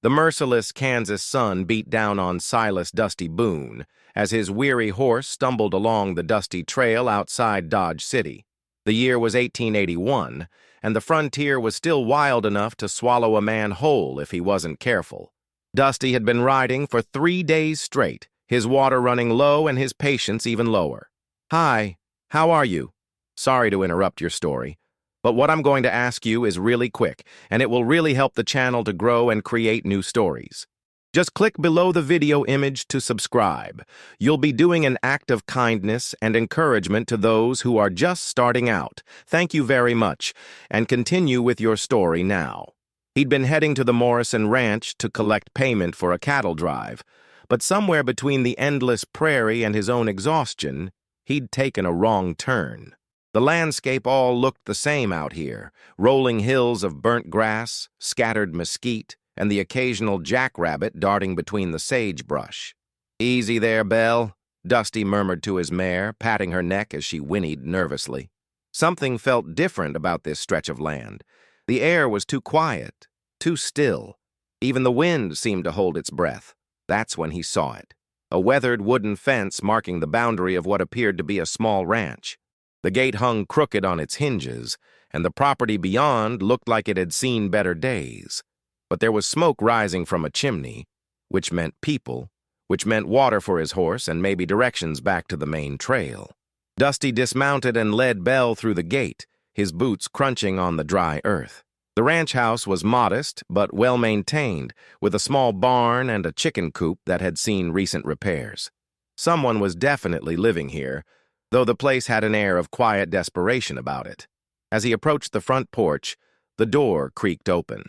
The merciless Kansas sun beat down on Silas Dusty Boone as his weary horse stumbled along the dusty trail outside Dodge City. The year was 1881, and the frontier was still wild enough to swallow a man whole if he wasn't careful. Dusty had been riding for 3 days straight, his water running low and his patience even lower. "Hi, how are you? Sorry to interrupt your story, but what I'm going to ask you is really quick, and it will really help the channel to grow and create new stories. Just click below the video image to subscribe. You'll be doing an act of kindness and encouragement to those who are just starting out. Thank you very much, and continue with your story now." He'd been heading to the Morrison Ranch to collect payment for a cattle drive, but somewhere between the endless prairie and his own exhaustion, he'd taken a wrong turn. The landscape all looked the same out here, rolling hills of burnt grass, scattered mesquite, and the occasional jackrabbit darting between the sagebrush. "Easy there, Belle," Dusty murmured to his mare, patting her neck as she whinnied nervously. Something felt different about this stretch of land. The air was too quiet, too still. Even the wind seemed to hold its breath. That's when he saw it. A weathered wooden fence marking the boundary of what appeared to be a small ranch. The gate hung crooked on its hinges, and the property beyond looked like it had seen better days. But there was smoke rising from a chimney, which meant people, which meant water for his horse and maybe directions back to the main trail. Dusty dismounted and led Belle through the gate, his boots crunching on the dry earth. The ranch house was modest but well-maintained, with a small barn and a chicken coop that had seen recent repairs. Someone was definitely living here, though the place had an air of quiet desperation about it. As he approached the front porch, the door creaked open.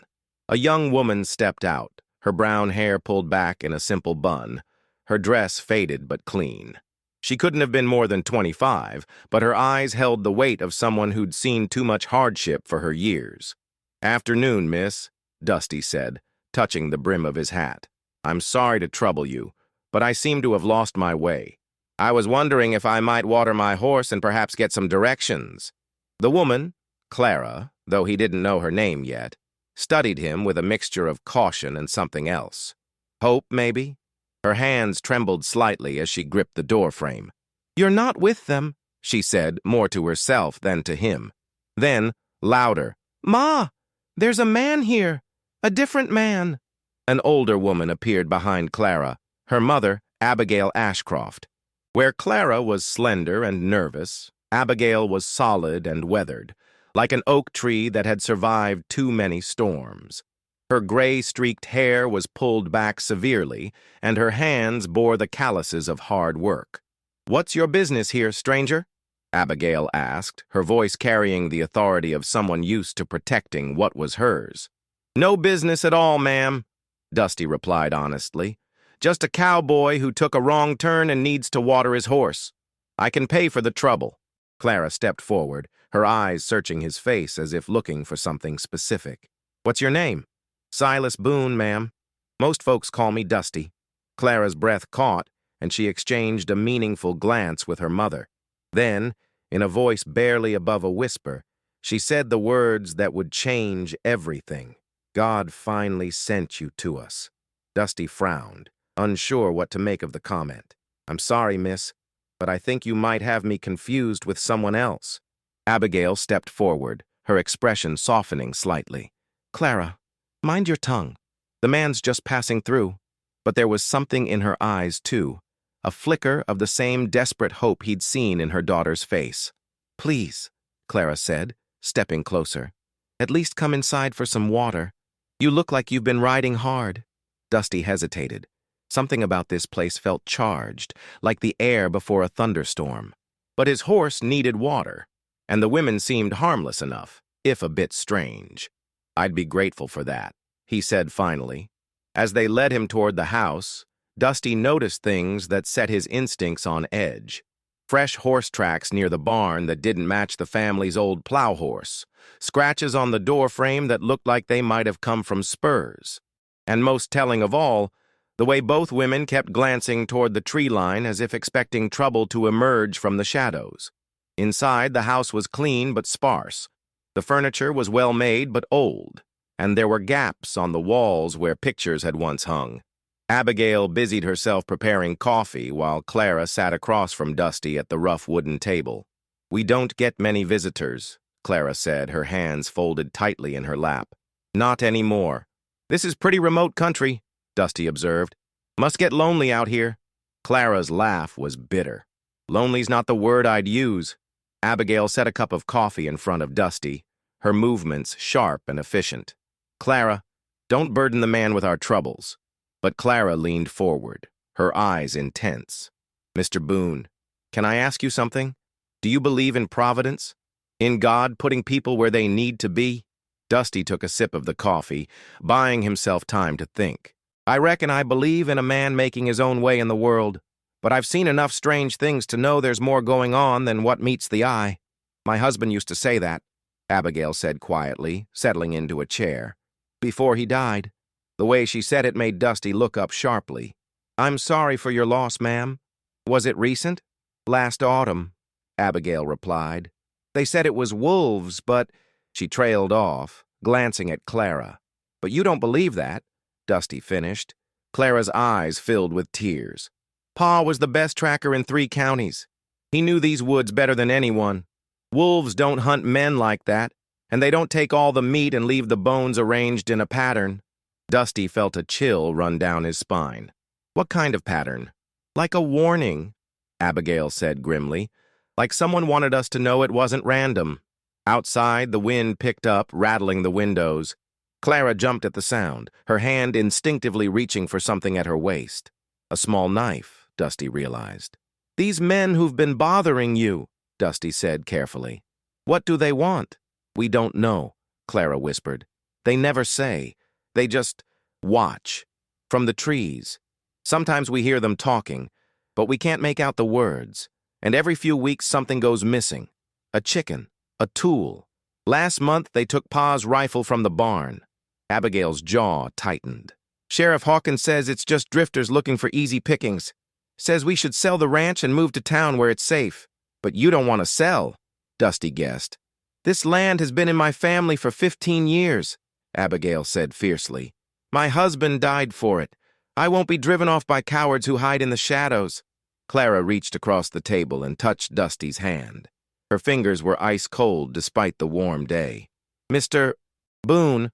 A young woman stepped out, her brown hair pulled back in a simple bun, her dress faded but clean. She couldn't have been more than 25, but her eyes held the weight of someone who'd seen too much hardship for her years. "Afternoon, miss," Dusty said, touching the brim of his hat. "I'm sorry to trouble you, but I seem to have lost my way. I was wondering if I might water my horse and perhaps get some directions." The woman, Clara, though he didn't know her name yet, studied him with a mixture of caution and something else. Hope, maybe? Her hands trembled slightly as she gripped the doorframe. "You're not with them," she said, more to herself than to him. Then, louder, "Ma, there's a man here, a different man." An older woman appeared behind Clara, her mother, Abigail Ashcroft. Where Clara was slender and nervous, Abigail was solid and weathered, like an oak tree that had survived too many storms. Her gray-streaked hair was pulled back severely, and her hands bore the calluses of hard work. "What's your business here, stranger?" Abigail asked, her voice carrying the authority of someone used to protecting what was hers. "No business at all, ma'am," Dusty replied honestly. "Just a cowboy who took a wrong turn and needs to water his horse. I can pay for the trouble." Clara stepped forward, her eyes searching his face as if looking for something specific. "What's your name?" "Silas Boone, ma'am. Most folks call me Dusty." Clara's breath caught, and she exchanged a meaningful glance with her mother. Then, in a voice barely above a whisper, she said the words that would change everything. "God finally sent you to us." Dusty frowned, unsure what to make of the comment. "I'm sorry, miss, but I think you might have me confused with someone else." Abigail stepped forward, her expression softening slightly. "Clara, mind your tongue. The man's just passing through." But there was something in her eyes, too, a flicker of the same desperate hope he'd seen in her daughter's face. "Please," Clara said, stepping closer. "At least come inside for some water. You look like you've been riding hard." Dusty hesitated. Something about this place felt charged, like the air before a thunderstorm. But his horse needed water, and the women seemed harmless enough, if a bit strange. "I'd be grateful for that," he said finally. As they led him toward the house, Dusty noticed things that set his instincts on edge. Fresh horse tracks near the barn that didn't match the family's old plow horse, scratches on the doorframe that looked like they might have come from spurs. And most telling of all, the way both women kept glancing toward the tree line as if expecting trouble to emerge from the shadows. Inside, the house was clean but sparse. The furniture was well made but old, and there were gaps on the walls where pictures had once hung. Abigail busied herself preparing coffee while Clara sat across from Dusty at the rough wooden table. "We don't get many visitors," Clara said, her hands folded tightly in her lap. "Not anymore." "This is pretty remote country," Dusty observed. "Must get lonely out here." Clara's laugh was bitter. "Lonely's not the word I'd use." Abigail set a cup of coffee in front of Dusty, her movements sharp and efficient. "Clara, don't burden the man with our troubles." But Clara leaned forward, her eyes intense. "Mr. Boone, can I ask you something? Do you believe in providence? In God putting people where they need to be?" Dusty took a sip of the coffee, buying himself time to think. "I reckon I believe in a man making his own way in the world, but I've seen enough strange things to know there's more going on than what meets the eye. My husband used to say that," Abigail said quietly, settling into a chair. "Before he died." The way she said it made Dusty look up sharply. "I'm sorry for your loss, ma'am. Was it recent?" "Last autumn," Abigail replied. "They said it was wolves, but—" She trailed off, glancing at Clara. "But you don't believe that," Dusty finished. Clara's eyes filled with tears. "Pa was the best tracker in 3 counties. He knew these woods better than anyone. Wolves don't hunt men like that, and they don't take all the meat and leave the bones arranged in a pattern." Dusty felt a chill run down his spine. "What kind of pattern?" "Like a warning," Abigail said grimly. "Like someone wanted us to know it wasn't random." Outside, the wind picked up, rattling the windows. Clara jumped at the sound, her hand instinctively reaching for something at her waist. A small knife, Dusty realized. "These men who've been bothering you," Dusty said carefully. "What do they want?" "We don't know," Clara whispered. "They never say. They just watch. From the trees. Sometimes we hear them talking, but we can't make out the words. And every few weeks something goes missing. A chicken. A tool. Last month they took Pa's rifle from the barn." Abigail's jaw tightened. "Sheriff Hawkins says it's just drifters looking for easy pickings. Says we should sell the ranch and move to town where it's safe. But you don't want to sell," Dusty guessed. "This land has been in my family for 15 years, Abigail said fiercely. "My husband died for it. I won't be driven off by cowards who hide in the shadows." Clara reached across the table and touched Dusty's hand. Her fingers were ice cold despite the warm day. "Mr. Boone,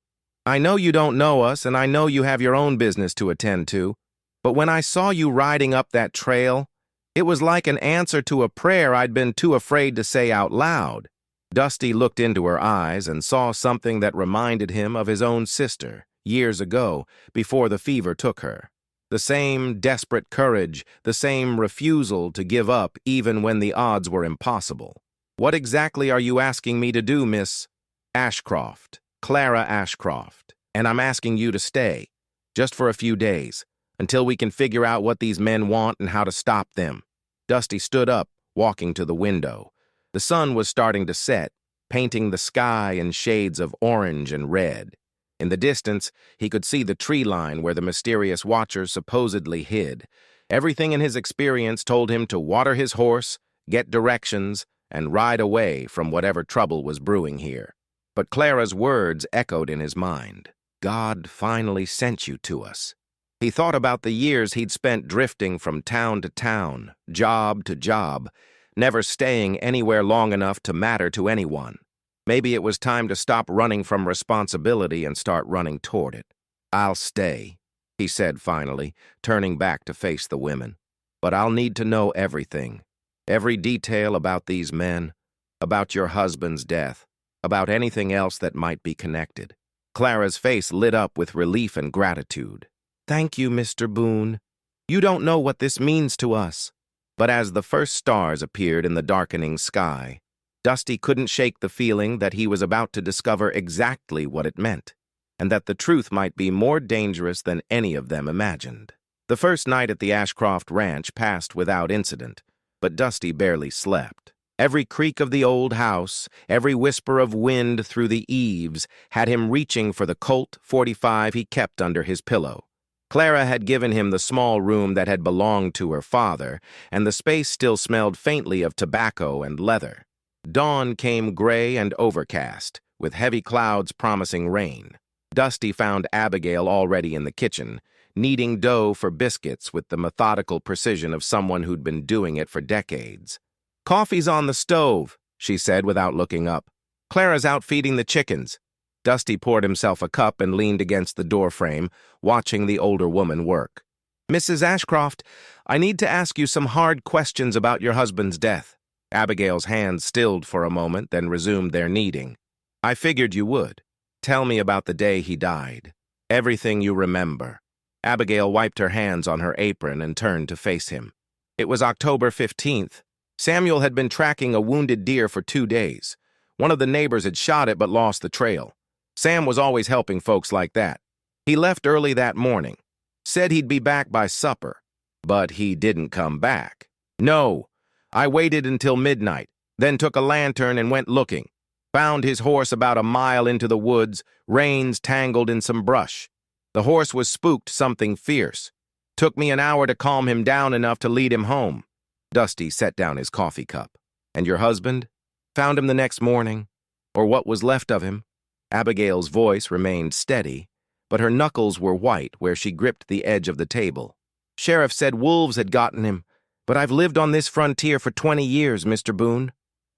I know you don't know us, and I know you have your own business to attend to, but when I saw you riding up that trail, it was like an answer to a prayer I'd been too afraid to say out loud." Dusty looked into her eyes and saw something that reminded him of his own sister, years ago, before the fever took her. The same desperate courage, the same refusal to give up even when the odds were impossible. "What exactly are you asking me to do, Miss Ashcroft? Clara Ashcroft. And I'm asking you to stay, just for a few days, until we can figure out what these men want and how to stop them." Dusty stood up, walking to the window. The sun was starting to set, painting the sky in shades of orange and red. In the distance, he could see the tree line where the mysterious watchers supposedly hid. Everything in his experience told him to water his horse, get directions, and ride away from whatever trouble was brewing here. But Clara's words echoed in his mind. "God finally sent you to us." He thought about the years he'd spent drifting from town to town, job to job, never staying anywhere long enough to matter to anyone. Maybe it was time to stop running from responsibility and start running toward it. "I'll stay," he said finally, turning back to face the women. "But I'll need to know everything. Every detail about these men, about your husband's death, about anything else that might be connected." Clara's face lit up with relief and gratitude. "Thank you, Mr. Boone. You don't know what this means to us." But as the first stars appeared in the darkening sky, Dusty couldn't shake the feeling that he was about to discover exactly what it meant, and that the truth might be more dangerous than any of them imagined. The first night at the Ashcroft ranch passed without incident, but Dusty barely slept. Every creak of the old house, every whisper of wind through the eaves had him reaching for the Colt .45 he kept under his pillow. Clara had given him the small room that had belonged to her father, and the space still smelled faintly of tobacco and leather. Dawn came gray and overcast, with heavy clouds promising rain. Dusty found Abigail already in the kitchen, kneading dough for biscuits with the methodical precision of someone who'd been doing it for decades. "Coffee's on the stove," she said without looking up. "Clara's out feeding the chickens." Dusty poured himself a cup and leaned against the doorframe, watching the older woman work. "Mrs. Ashcroft, I need to ask you some hard questions about your husband's death." Abigail's hands stilled for a moment, then resumed their kneading. "I figured you would. Tell me about the day he died. Everything you remember." Abigail wiped her hands on her apron and turned to face him. "It was October 15th. Samuel had been tracking a wounded deer for 2 days. One of the neighbors had shot it but lost the trail. Sam was always helping folks like that. He left early that morning. Said he'd be back by supper. But he didn't come back. No. I waited until midnight, then took a lantern and went looking. Found his horse about a mile into the woods, reins tangled in some brush. The horse was spooked something fierce. Took me an hour to calm him down enough to lead him home." Dusty set down his coffee cup. "And your husband? Found him the next morning? Or what was left of him?" Abigail's voice remained steady, but her knuckles were white where she gripped the edge of the table. "Sheriff said wolves had gotten him, but I've lived on this frontier for 20 years, Mr. Boone.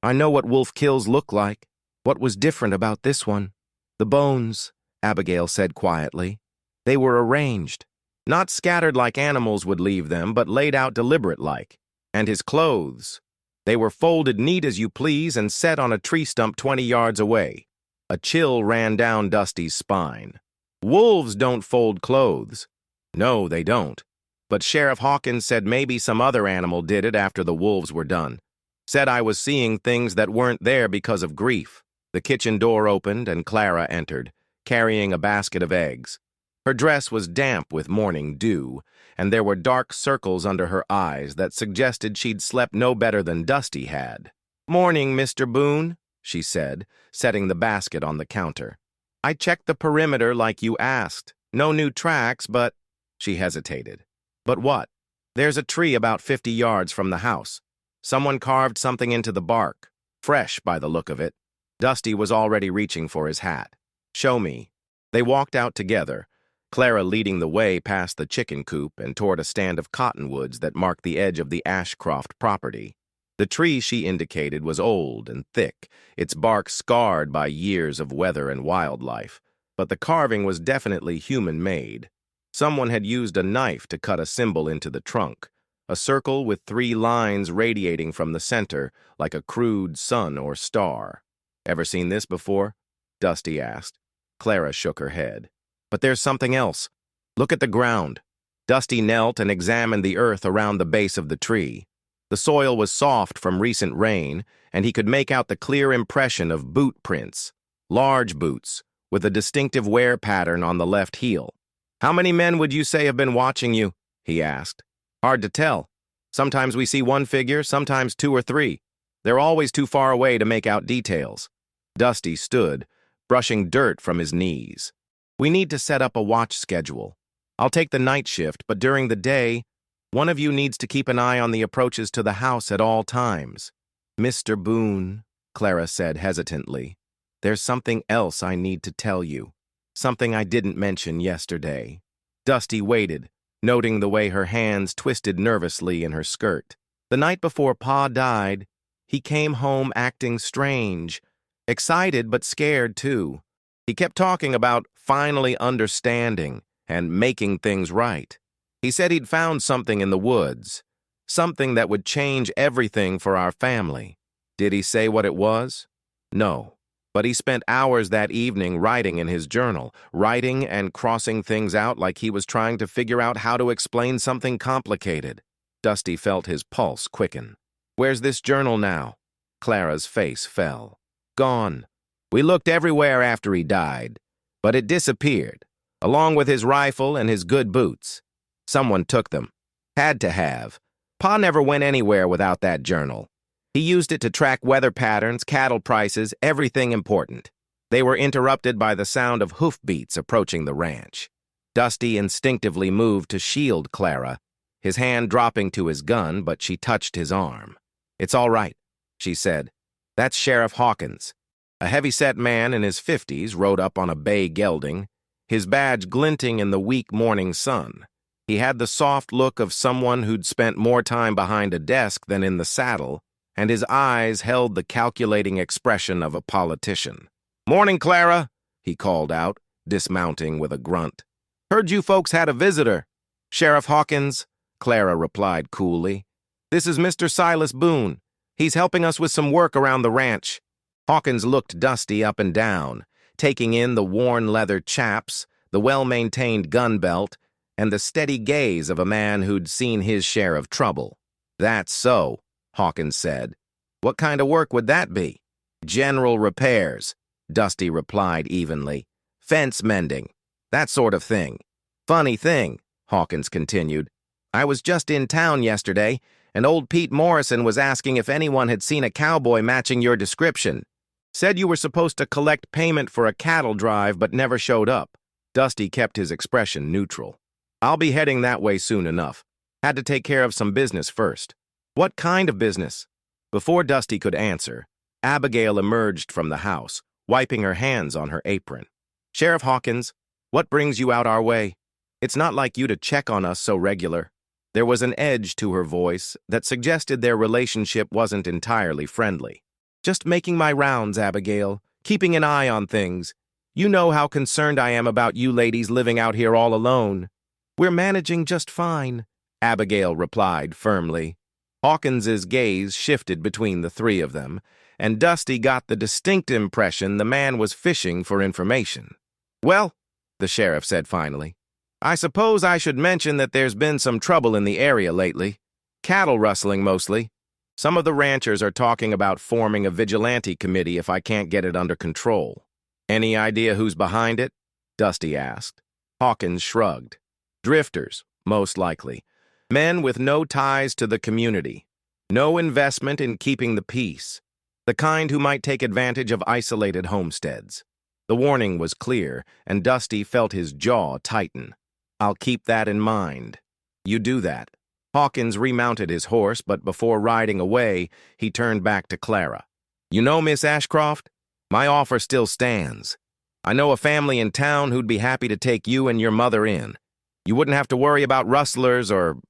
I know what wolf kills look like. What was different about this one?" "The bones," Abigail said quietly. "They were arranged. Not scattered like animals would leave them, but laid out deliberate-like. And his clothes. They were folded neat as you please and set on a tree stump 20 yards away." A chill ran down Dusty's spine. "Wolves don't fold clothes." "No, they don't. But Sheriff Hawkins said maybe some other animal did it after the wolves were done. Said I was seeing things that weren't there because of grief." The kitchen door opened and Clara entered, carrying a basket of eggs. Her dress was damp with morning dew, and there were dark circles under her eyes that suggested she'd slept no better than Dusty had. "Morning, Mr. Boone," she said, setting the basket on the counter. "I checked the perimeter like you asked. No new tracks, but—" She hesitated. "But what?" "There's a tree about 50 yards from the house. Someone carved something into the bark. Fresh, by the look of it." Dusty was already reaching for his hat. "Show me." They walked out together, Clara leading the way past the chicken coop and toward a stand of cottonwoods that marked the edge of the Ashcroft property. The tree she indicated was old and thick, its bark scarred by years of weather and wildlife, but the carving was definitely human-made. Someone had used a knife to cut a symbol into the trunk, a circle with 3 lines radiating from the center like a crude sun or star. "Ever seen this before?" Dusty asked. Clara shook her head. "But there's something else. Look at the ground." Dusty knelt and examined the earth around the base of the tree. The soil was soft from recent rain, and he could make out the clear impression of boot prints, large boots, with a distinctive wear pattern on the left heel. "How many men would you say have been watching you?" he asked. "Hard to tell. Sometimes we see one figure, sometimes 2 or 3. They're always too far away to make out details." Dusty stood, brushing dirt from his knees. "We need to set up a watch schedule. I'll take the night shift, but during the day, one of you needs to keep an eye on the approaches to the house at all times." "Mr. Boone," Clara said hesitantly, "there's something else I need to tell you. Something I didn't mention yesterday." Dusty waited, noting the way her hands twisted nervously in her skirt. "The night before Pa died, he came home acting strange, excited but scared too. He kept talking about finally understanding and making things right. He said he'd found something in the woods, something that would change everything for our family." "Did he say what it was?" "No, but he spent hours that evening writing in his journal, writing and crossing things out like he was trying to figure out how to explain something complicated." Dusty felt his pulse quicken. "Where's this journal now?" Clara's face fell. "Gone. We looked everywhere after he died, but it disappeared, along with his rifle and his good boots. Someone took them. Had to have. Pa never went anywhere without that journal. He used it to track weather patterns, cattle prices, everything important." They were interrupted by the sound of hoofbeats approaching the ranch. Dusty instinctively moved to shield Clara, his hand dropping to his gun, but she touched his arm. "It's all right," she said. "That's Sheriff Hawkins." A heavy-set man in his 50s rode up on a bay gelding, his badge glinting in the weak morning sun. He had the soft look of someone who'd spent more time behind a desk than in the saddle, and his eyes held the calculating expression of a politician. "Morning, Clara," he called out, dismounting with a grunt. "Heard you folks had a visitor." "Sheriff Hawkins," Clara replied coolly. "This is Mr. Silas Boone. He's helping us with some work around the ranch." Hawkins looked Dusty up and down, taking in the worn leather chaps, the well-maintained gun belt, and the steady gaze of a man who'd seen his share of trouble. "That's so," Hawkins said. "What kind of work would that be?" "General repairs," Dusty replied evenly. "Fence mending, that sort of thing." "Funny thing," Hawkins continued. "I was just in town yesterday, and old Pete Morrison was asking if anyone had seen a cowboy matching your description. Said you were supposed to collect payment for a cattle drive but never showed up." Dusty kept his expression neutral. "I'll be heading that way soon enough. Had to take care of some business first." "What kind of business?" Before Dusty could answer, Abigail emerged from the house, wiping her hands on her apron. "Sheriff Hawkins, what brings you out our way? It's not like you to check on us so regular." There was an edge to her voice that suggested their relationship wasn't entirely friendly. "Just making my rounds, Abigail, keeping an eye on things. You know how concerned I am about you ladies living out here all alone." "We're managing just fine," Abigail replied firmly. Hawkins's gaze shifted between the three of them, and Dusty got the distinct impression the man was fishing for information. "Well," the sheriff said finally, "I suppose I should mention that there's been some trouble in the area lately. Cattle rustling mostly. Some of the ranchers are talking about forming a vigilante committee if I can't get it under control." "Any idea who's behind it?" Dusty asked. Hawkins shrugged. "Drifters, most likely. Men with no ties to the community. No investment in keeping the peace. The kind who might take advantage of isolated homesteads." The warning was clear, and Dusty felt his jaw tighten. "I'll keep that in mind." "You do that." Hawkins remounted his horse, but before riding away, he turned back to Clara. "You know, Miss Ashcroft, my offer still stands. I know a family in town who'd be happy to take you and your mother in. You wouldn't have to worry about rustlers or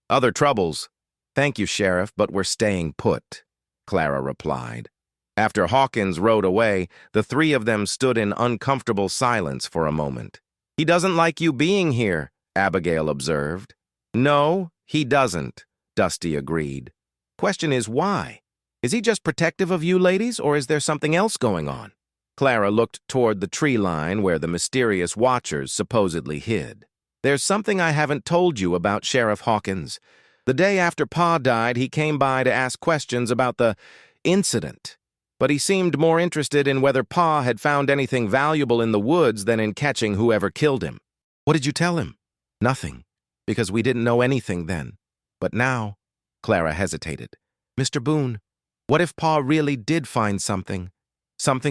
other troubles." "Thank you, Sheriff, but we're staying put," Clara replied. After Hawkins rode away, the three of them stood in uncomfortable silence for a moment. "He doesn't like you being here," Abigail observed. "No, he doesn't," Dusty agreed. "Question is why? Is he just protective of you ladies, or is there something else going on?" Clara looked toward the tree line where the mysterious watchers supposedly hid. "There's something I haven't told you about Sheriff Hawkins. The day after Pa died, he came by to ask questions about the incident. But he seemed more interested in whether Pa had found anything valuable in the woods than in catching whoever killed him." "What did you tell him?" "Nothing, because we didn't know anything then. But now," Clara hesitated, "Mr. Boone, what if Pa really did find something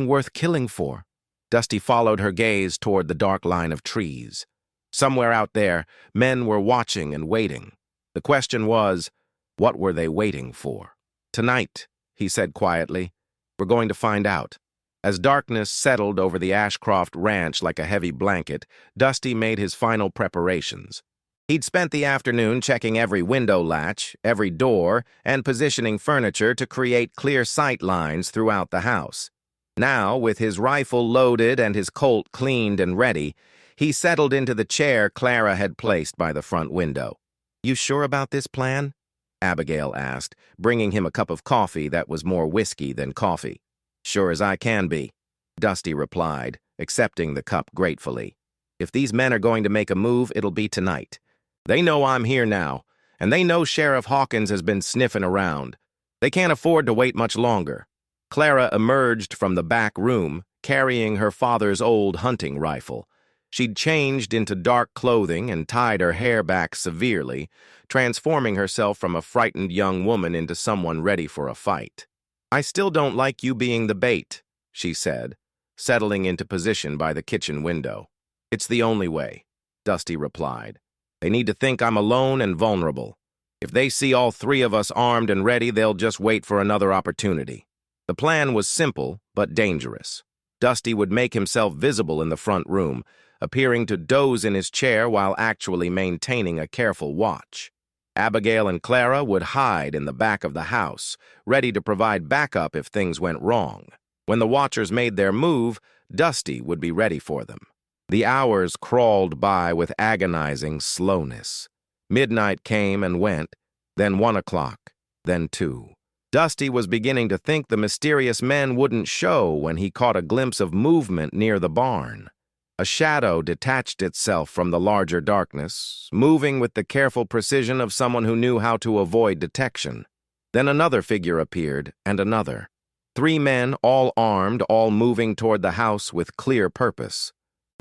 worth killing for?" Dusty followed her gaze toward the dark line of trees. Somewhere out there, men were watching and waiting. The question was, what were they waiting for? "Tonight," he said quietly, "we're going to find out." As darkness settled over the Ashcroft ranch like a heavy blanket, Dusty made his final preparations. He'd spent the afternoon checking every window latch, every door, and positioning furniture to create clear sight lines throughout the house. Now, with his rifle loaded and his Colt cleaned and ready, he settled into the chair Clara had placed by the front window. "You sure about this plan?" Abigail asked, bringing him a cup of coffee that was more whiskey than coffee. "Sure as I can be," Dusty replied, accepting the cup gratefully. "If these men are going to make a move, it'll be tonight. They know I'm here now, and they know Sheriff Hawkins has been sniffing around. They can't afford to wait much longer." Clara emerged from the back room, carrying her father's old hunting rifle. She'd changed into dark clothing and tied her hair back severely, transforming herself from a frightened young woman into someone ready for a fight. "I still don't like you being the bait," she said, settling into position by the kitchen window. "It's the only way," Dusty replied. "They need to think I'm alone and vulnerable. If they see all three of us armed and ready, they'll just wait for another opportunity." The plan was simple but dangerous. Dusty would make himself visible in the front room, appearing to doze in his chair while actually maintaining a careful watch. Abigail and Clara would hide in the back of the house, ready to provide backup if things went wrong. When the watchers made their move, Dusty would be ready for them. The hours crawled by with agonizing slowness. Midnight came and went, then 1 o'clock, then 2. Dusty was beginning to think the mysterious men wouldn't show when he caught a glimpse of movement near the barn. A shadow detached itself from the larger darkness, moving with the careful precision of someone who knew how to avoid detection. Then another figure appeared, and another. 3 men, all armed, all moving toward the house with clear purpose.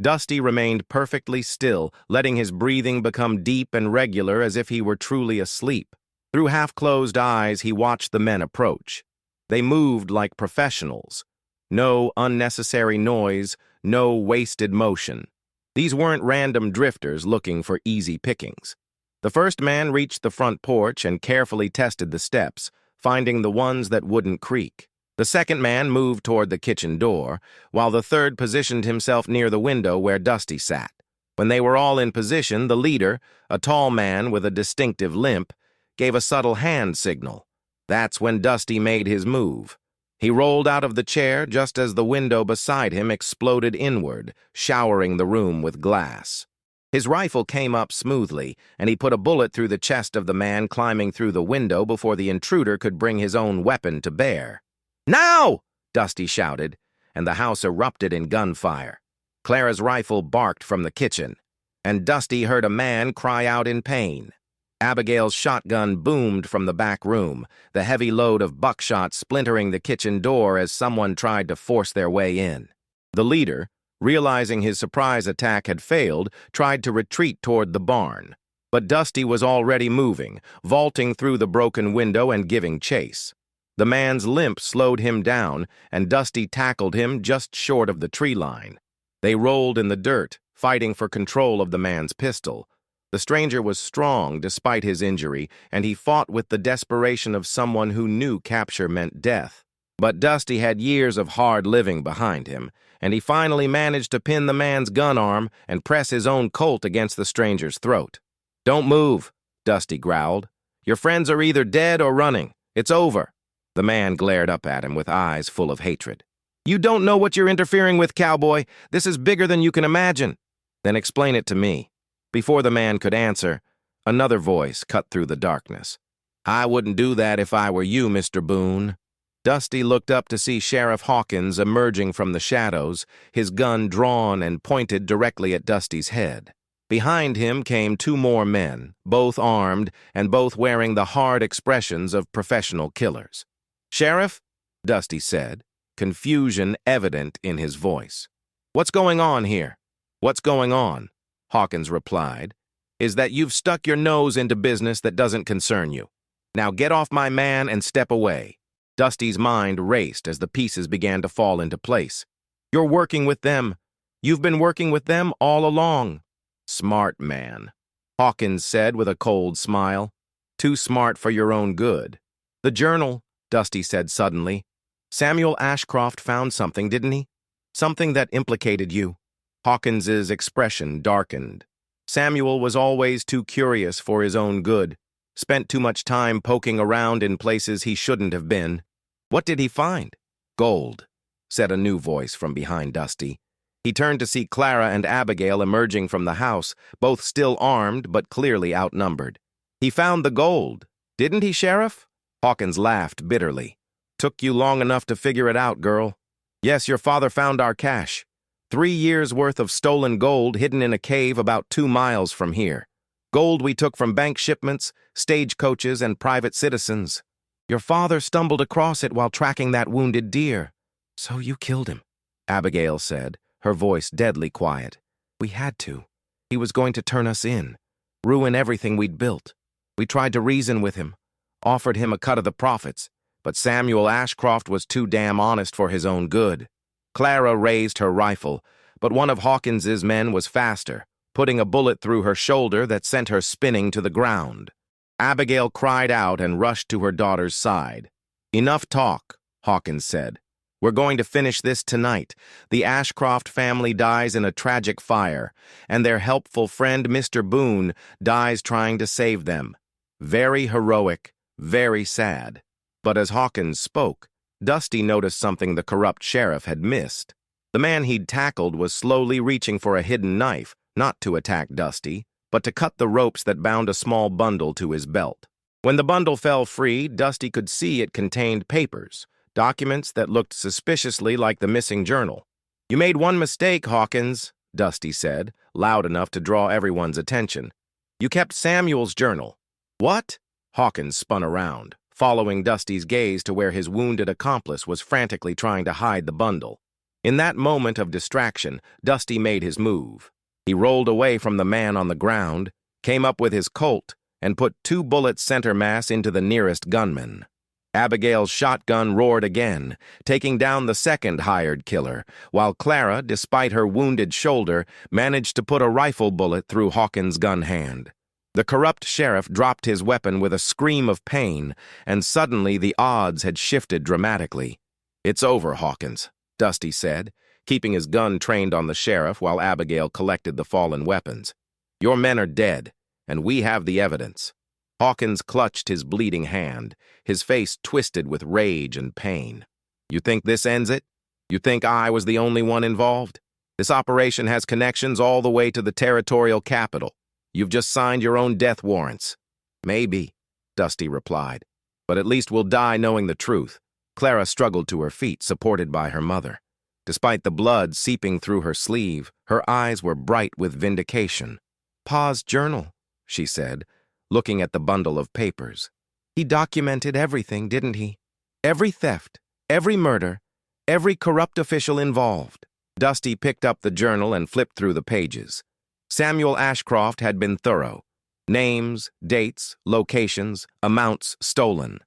Dusty remained perfectly still, letting his breathing become deep and regular as if he were truly asleep. Through half-closed eyes, he watched the men approach. They moved like professionals. No unnecessary noise, no wasted motion. These weren't random drifters looking for easy pickings. The first man reached the front porch and carefully tested the steps, finding the ones that wouldn't creak. The second man moved toward the kitchen door, while the third positioned himself near the window where Dusty sat. When they were all in position, the leader, a tall man with a distinctive limp, gave a subtle hand signal. That's when Dusty made his move. He rolled out of the chair just as the window beside him exploded inward, showering the room with glass. His rifle came up smoothly, and he put a bullet through the chest of the man climbing through the window before the intruder could bring his own weapon to bear. "Now!" Dusty shouted, and the house erupted in gunfire. Clara's rifle barked from the kitchen, and Dusty heard a man cry out in pain. Abigail's shotgun boomed from the back room, the heavy load of buckshot splintering the kitchen door as someone tried to force their way in. The leader, realizing his surprise attack had failed, tried to retreat toward the barn. But Dusty was already moving, vaulting through the broken window and giving chase. The man's limp slowed him down, and Dusty tackled him just short of the tree line. They rolled in the dirt, fighting for control of the man's pistol. The stranger was strong despite his injury, and he fought with the desperation of someone who knew capture meant death. But Dusty had years of hard living behind him, and he finally managed to pin the man's gun arm and press his own Colt against the stranger's throat. "Don't move," Dusty growled. "Your friends are either dead or running. It's over." The man glared up at him with eyes full of hatred. "You don't know what you're interfering with, cowboy. This is bigger than you can imagine." "Then explain it to me." Before the man could answer, another voice cut through the darkness. "I wouldn't do that if I were you, Mr. Boone." Dusty looked up to see Sheriff Hawkins emerging from the shadows, his gun drawn and pointed directly at Dusty's head. Behind him came 2 more men, both armed and both wearing the hard expressions of professional killers. "Sheriff," Dusty said, confusion evident in his voice. "What's going on here?" "What's going on," Hawkins replied, "is that you've stuck your nose into business that doesn't concern you. Now get off my man and step away." Dusty's mind raced as the pieces began to fall into place. "You're working with them. You've been working with them all along." "Smart man," Hawkins said with a cold smile. "Too smart for your own good." "The journal," Dusty said suddenly. "Samuel Ashcroft found something, didn't he? Something that implicated you." Hawkins's expression darkened. Samuel was always too curious for his own good, spent too much time poking around in places he shouldn't have been. "What did he find?" "Gold," said a new voice from behind Dusty. He turned to see Clara and Abigail emerging from the house, both still armed but clearly outnumbered. "He found the gold, didn't he, Sheriff?" Hawkins laughed bitterly. "Took you long enough to figure it out, girl. Yes, your father found our cache. 3 years' worth of stolen gold hidden in a cave about 2 miles from here. Gold we took from bank shipments, stagecoaches, and private citizens. Your father stumbled across it while tracking that wounded deer. So you killed him," Abigail said, her voice deadly quiet. "We had to. He was going to turn us in, ruin everything we'd built. We tried to reason with him, offered him a cut of the profits, but Samuel Ashcroft was too damn honest for his own good." Clara raised her rifle, but one of Hawkins's men was faster, putting a bullet through her shoulder that sent her spinning to the ground. Abigail cried out and rushed to her daughter's side. "Enough talk," Hawkins said. We're going to finish this tonight. The Ashcroft family dies in a tragic fire, and their helpful friend, Mr. Boone, dies trying to save them. Very heroic, very sad. But as Hawkins spoke, Dusty noticed something the corrupt sheriff had missed. The man he'd tackled was slowly reaching for a hidden knife, not to attack Dusty, but to cut the ropes that bound a small bundle to his belt. When the bundle fell free, Dusty could see it contained papers, documents that looked suspiciously like the missing journal. "You made one mistake, Hawkins," Dusty said, loud enough to draw everyone's attention. "You kept Samuel's journal." "What?" Hawkins spun around, following Dusty's gaze to where his wounded accomplice was frantically trying to hide the bundle. In that moment of distraction, Dusty made his move. He rolled away from the man on the ground, came up with his Colt, and put 2 bullets center mass into the nearest gunman. Abigail's shotgun roared again, taking down the second hired killer, while Clara, despite her wounded shoulder, managed to put a rifle bullet through Hawkins' gun hand. The corrupt sheriff dropped his weapon with a scream of pain, and suddenly the odds had shifted dramatically. "It's over, Hawkins," Dusty said, keeping his gun trained on the sheriff while Abigail collected the fallen weapons. "Your men are dead, and we have the evidence." Hawkins clutched his bleeding hand, his face twisted with rage and pain. "You think this ends it? You think I was the only one involved? This operation has connections all the way to the territorial capital. You've just signed your own death warrants." "Maybe," Dusty replied, "but at least we'll die knowing the truth." Clara struggled to her feet, supported by her mother. Despite the blood seeping through her sleeve, her eyes were bright with vindication. "Pa's journal," she said, looking at the bundle of papers. "He documented everything, didn't he? Every theft, every murder, every corrupt official involved." Dusty picked up the journal and flipped through the pages. Samuel Ashcroft had been thorough. Names, dates, locations, amounts stolen.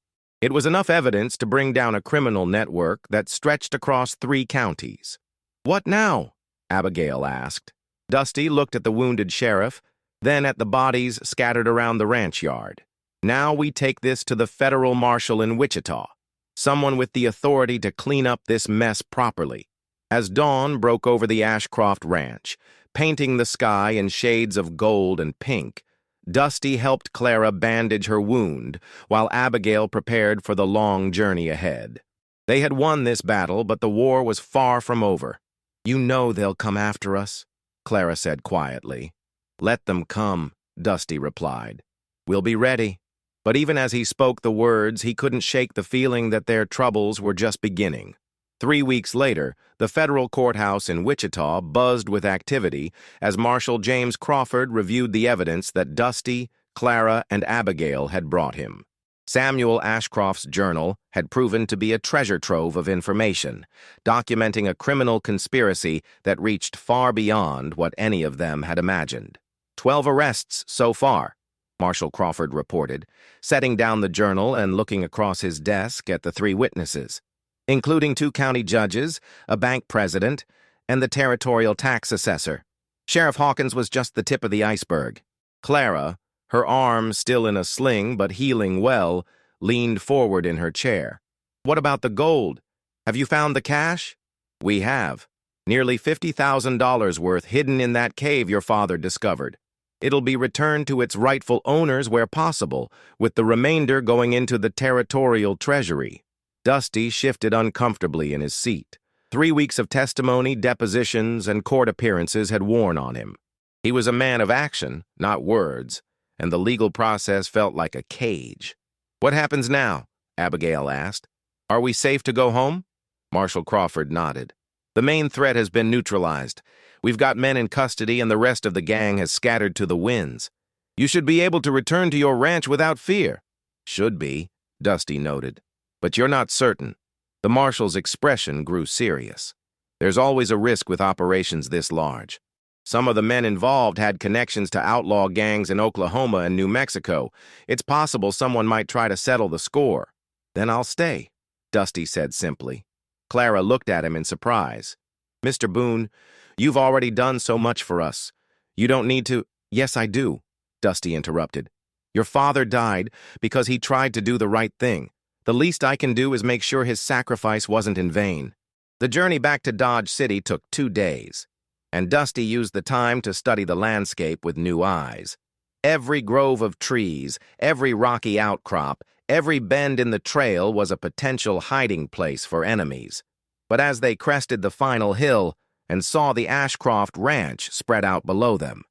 It was enough evidence to bring down a criminal network that stretched across 3 counties. "What now?" Abigail asked. Dusty looked at the wounded sheriff, then at the bodies scattered around the ranch yard. "Now we take this to the federal marshal in Wichita, someone with the authority to clean up this mess properly." As dawn broke over the Ashcroft ranch, painting the sky in shades of gold and pink, Dusty helped Clara bandage her wound, while Abigail prepared for the long journey ahead. They had won this battle, but the war was far from over. "You know they'll come after us," Clara said quietly. "Let them come," Dusty replied. "We'll be ready." But even as he spoke the words, he couldn't shake the feeling that their troubles were just beginning. 3 weeks later, the federal courthouse in Wichita buzzed with activity as Marshal James Crawford reviewed the evidence that Dusty, Clara, and Abigail had brought him. Samuel Ashcroft's journal had proven to be a treasure trove of information, documenting a criminal conspiracy that reached far beyond what any of them had imagined. 12 arrests so far, Marshal Crawford reported, setting down the journal and looking across his desk at the 3 witnesses, including 2 county judges, a bank president, and the territorial tax assessor. Sheriff Hawkins was just the tip of the iceberg. Clara, her arm still in a sling but healing well, leaned forward in her chair. "What about the gold? Have you found the cash?" "We have. Nearly $50,000 worth hidden in that cave your father discovered. It'll be returned to its rightful owners where possible, with the remainder going into the territorial treasury." Dusty shifted uncomfortably in his seat. 3 weeks of testimony, depositions, and court appearances had worn on him. He was a man of action, not words, and the legal process felt like a cage. "What happens now?" Abigail asked. "Are we safe to go home?" Marshal Crawford nodded. "The main threat has been neutralized. We've got men in custody and the rest of the gang has scattered to the winds. You should be able to return to your ranch without fear." "Should be," Dusty noted. "But you're not certain." The marshal's expression grew serious. "There's always a risk with operations this large. Some of the men involved had connections to outlaw gangs in Oklahoma and New Mexico. It's possible someone might try to settle the score." "Then I'll stay," Dusty said simply. Clara looked at him in surprise. "Mr. Boone, you've already done so much for us. You don't need to—" "Yes, I do," Dusty interrupted. "Your father died because he tried to do the right thing. The least I can do is make sure his sacrifice wasn't in vain." The journey back to Dodge City took 2 days, and Dusty used the time to study the landscape with new eyes. Every grove of trees, every rocky outcrop, every bend in the trail was a potential hiding place for enemies. But as they crested the final hill and saw the Ashcroft ranch spread out below them,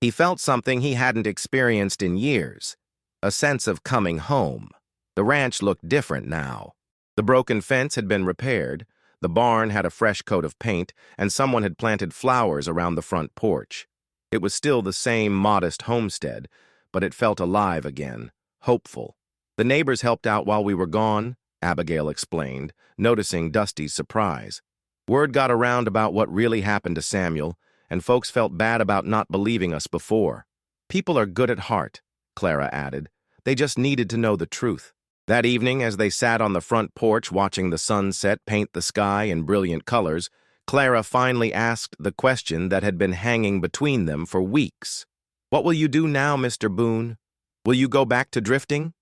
he felt something he hadn't experienced in years, a sense of coming home. The ranch looked different now. The broken fence had been repaired, the barn had a fresh coat of paint, and someone had planted flowers around the front porch. It was still the same modest homestead, but it felt alive again, hopeful. "The neighbors helped out while we were gone," Abigail explained, noticing Dusty's surprise. "Word got around about what really happened to Samuel, and folks felt bad about not believing us before. People are good at heart," Clara added. "They just needed to know the truth." That evening, as they sat on the front porch watching the sunset paint the sky in brilliant colors, Clara finally asked the question that had been hanging between them for weeks. "What will you do now, Mr. Boone? Will you go back to drifting?"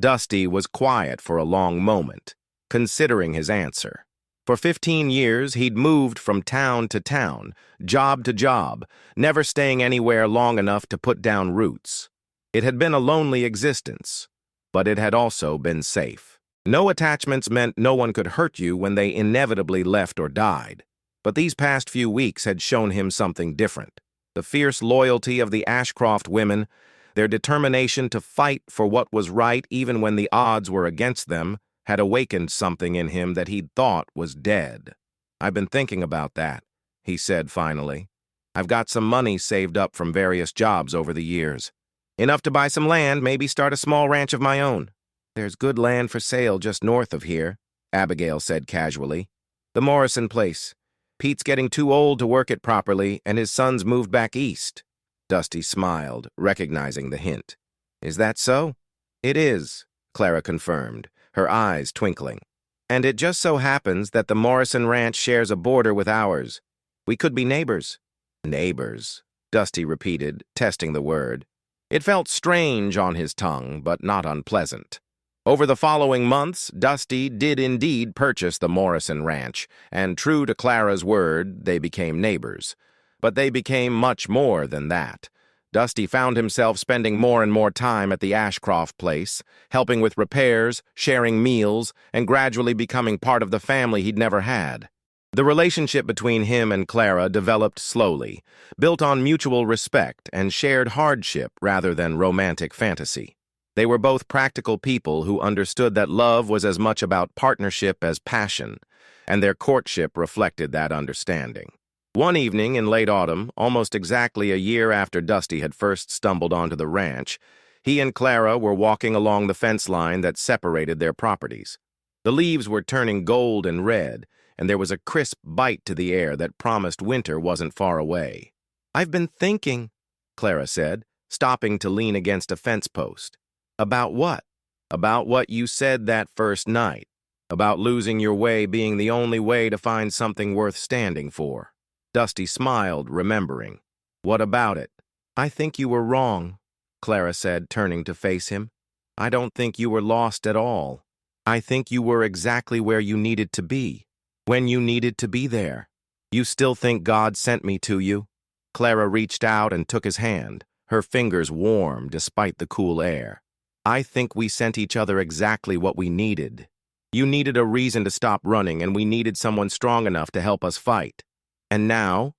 Dusty was quiet for a long moment, considering his answer. For 15 years, he'd moved from town to town, job to job, never staying anywhere long enough to put down roots. It had been a lonely existence, but it had also been safe. No attachments meant no one could hurt you when they inevitably left or died. But these past few weeks had shown him something different. The fierce loyalty of the Ashcroft women, their determination to fight for what was right even when the odds were against them, had awakened something in him that he'd thought was dead. "I've been thinking about that," he said finally. "I've got some money saved up from various jobs over the years. Enough to buy some land, maybe start a small ranch of my own." "There's good land for sale just north of here," Abigail said casually. "The Morrison place. Pete's getting too old to work it properly, and his son's moved back east." Dusty smiled, recognizing the hint. "Is that so?" "It is," Clara confirmed, her eyes twinkling. "And it just so happens that the Morrison ranch shares a border with ours. We could be neighbors." "Neighbors," Dusty repeated, testing the word. It felt strange on his tongue, but not unpleasant. Over the following months, Dusty did indeed purchase the Morrison ranch, and true to Clara's word, they became neighbors. But they became much more than that. Dusty found himself spending more and more time at the Ashcroft place, helping with repairs, sharing meals, and gradually becoming part of the family he'd never had. The relationship between him and Clara developed slowly, built on mutual respect and shared hardship rather than romantic fantasy. They were both practical people who understood that love was as much about partnership as passion, and their courtship reflected that understanding. One evening in late autumn, almost exactly a year after Dusty had first stumbled onto the ranch, he and Clara were walking along the fence line that separated their properties. The leaves were turning gold and red, and there was a crisp bite to the air that promised winter wasn't far away. "I've been thinking," Clara said, stopping to lean against a fence post. "About what?" "About what you said that first night. About losing your way being the only way to find something worth standing for." Dusty smiled, remembering. "What about it?" "I think you were wrong," Clara said, turning to face him. "I don't think you were lost at all. I think you were exactly where you needed to be, when you needed to be there. You still think God sent me to you?" Clara reached out and took his hand, her fingers warm despite the cool air. "I think we sent each other exactly what we needed. You needed a reason to stop running, and we needed someone strong enough to help us fight. And now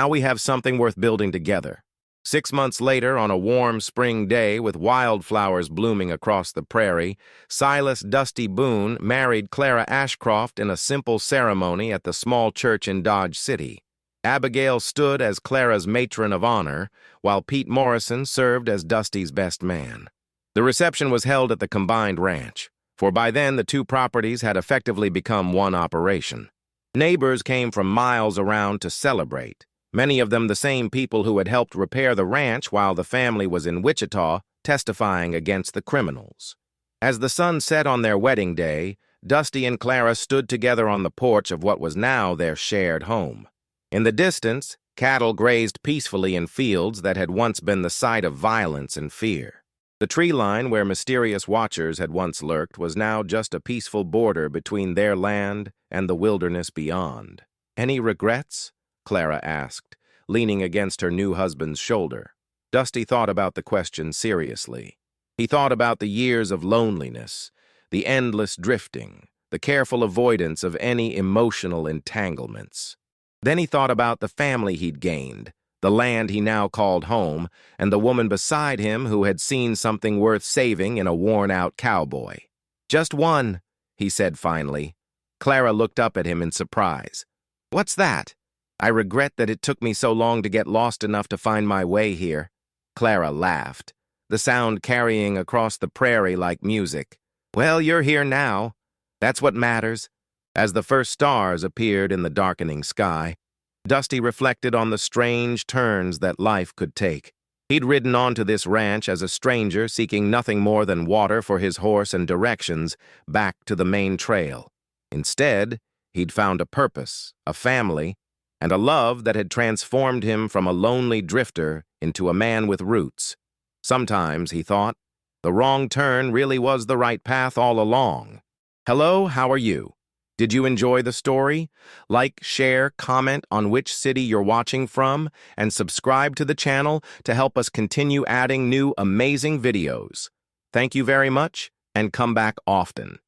we have something worth building together." 6 months later, on a warm spring day with wildflowers blooming across the prairie, Silas Dusty Boone married Clara Ashcroft in a simple ceremony at the small church in Dodge City. Abigail stood as Clara's matron of honor, while Pete Morrison served as Dusty's best man. The reception was held at the combined ranch, for by then the two properties had effectively become one operation. Neighbors came from miles around to celebrate, many of them the same people who had helped repair the ranch while the family was in Wichita testifying against the criminals. As the sun set on their wedding day, Dusty and Clara stood together on the porch of what was now their shared home. In the distance, cattle grazed peacefully in fields that had once been the site of violence and fear. The tree line where mysterious watchers had once lurked was now just a peaceful border between their land and the wilderness beyond. "Any regrets?" Clara asked, leaning against her new husband's shoulder. Dusty thought about the question seriously. He thought about the years of loneliness, the endless drifting, the careful avoidance of any emotional entanglements. Then he thought about the family he'd gained, the land he now called home, and the woman beside him who had seen something worth saving in a worn-out cowboy. "Just one," he said finally. Clara looked up at him in surprise. "What's that?" "I regret that it took me so long to get lost enough to find my way here." Clara laughed, the sound carrying across the prairie like music. "Well, you're here now. That's what matters." As the first stars appeared in the darkening sky, Dusty reflected on the strange turns that life could take. He'd ridden onto this ranch as a stranger seeking nothing more than water for his horse and directions back to the main trail. Instead, he'd found a purpose, a family, and a love that had transformed him from a lonely drifter into a man with roots. Sometimes, he thought, the wrong turn really was the right path all along. Hello, how are you? Did you enjoy the story? Like, share, comment on which city you're watching from, and subscribe to the channel to help us continue adding new amazing videos. Thank you very much, and come back often.